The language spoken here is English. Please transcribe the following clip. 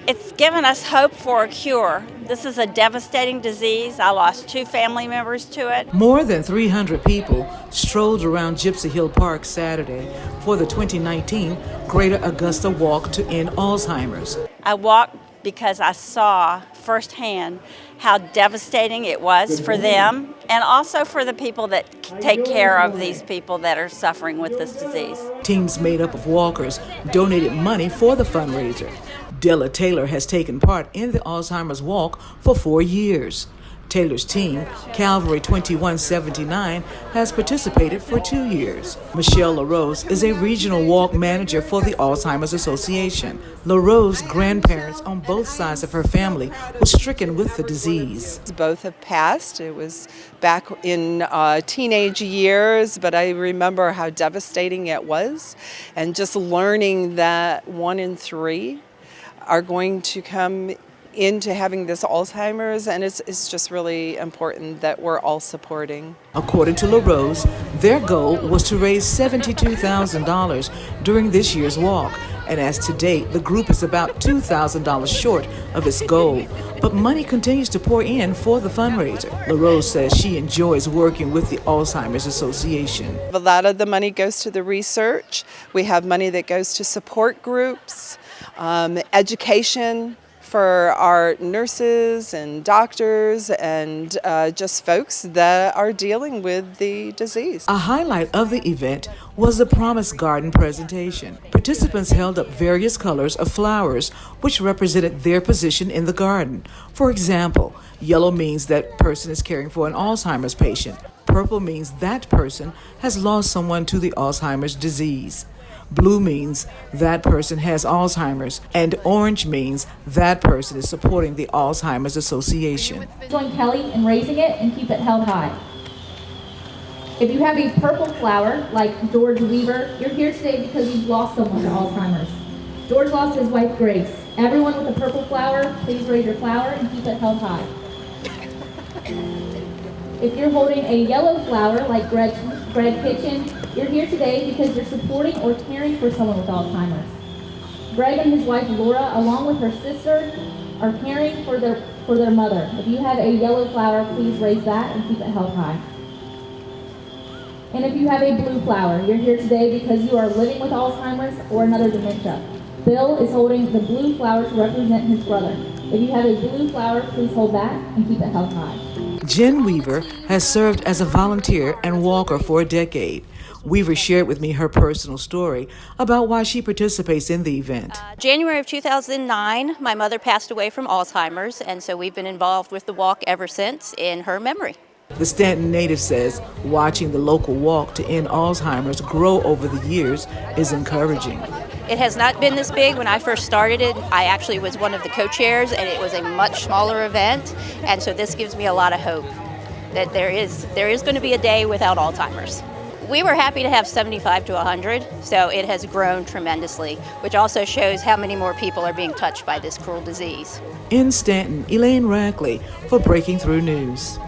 It's given us hope for a cure. This is a devastating disease. I lost 2 family members to it. More than 300 people strolled around Gypsy Hill Park Saturday for the 2019 Greater Augusta Walk to End Alzheimer's. I walked because I saw firsthand how devastating it was for them and also for the people that take care of these people that are suffering with this disease. Teams made up of walkers donated money for the fundraiser. Della Taylor has taken part in the Alzheimer's Walk for 4 years. Taylor's team, Calvary 2179, has participated for 2 years. Michelle LaRose is a regional walk manager for the Alzheimer's Association. LaRose's grandparents on both sides of her family were stricken with the disease. Both have passed. It was back in teenage years, but I remember how devastating it was. And just learning that 1 in 3 are going to come into having this Alzheimer's, and it's just really important that we're all supporting. According to LaRose, their goal was to raise $72,000 during this year's walk, and as to date, the group is about $2,000 short of its goal. But money continues to pour in for the fundraiser. LaRose says she enjoys working with the Alzheimer's Association. A lot of the money goes to the research. We have money that goes to support groups, education for our nurses and doctors and just folks that are dealing with the disease. A highlight of the event was the Promise Garden presentation. Participants held up various colors of flowers which represented their position in the garden. For example, yellow means that person is caring for an Alzheimer's patient. Purple means that person has lost someone to the Alzheimer's disease. Blue means that person has Alzheimer's, and orange means that person is supporting the Alzheimer's Association. Join Kelly in raising it and keep it held high. If you have a purple flower, like George Weaver, you're here today because you've lost someone to Alzheimer's. George lost his wife, Grace. Everyone with a purple flower, please raise your flower and keep it held high. If you're holding a yellow flower, like Greg Kitchen, you're here today because you're supporting or caring for someone with Alzheimer's. Greg and his wife Laura, along with her sister, are caring for their mother. If you have a yellow flower, please raise that and keep it held high. And if you have a blue flower, you're here today because you are living with Alzheimer's or another dementia. Bill is holding the blue flower to represent his brother. If you have a blue flower, please hold that and keep it held high. Jen Weaver has served as a volunteer and walker for a decade. Weaver shared with me her personal story about why she participates in the event. January of 2009, my mother passed away from Alzheimer's, and so we've been involved with the walk ever since in her memory. The Staunton native says watching the local walk to end Alzheimer's grow over the years is encouraging. It has not been this big. When I first started it, I actually was one of the co-chairs, and it was a much smaller event, and so this gives me a lot of hope that there is going to be a day without Alzheimer's. We were happy to have 75 to 100, so it has grown tremendously, which also shows how many more people are being touched by this cruel disease. In Staunton, Elaine Rackley for Breaking Through News.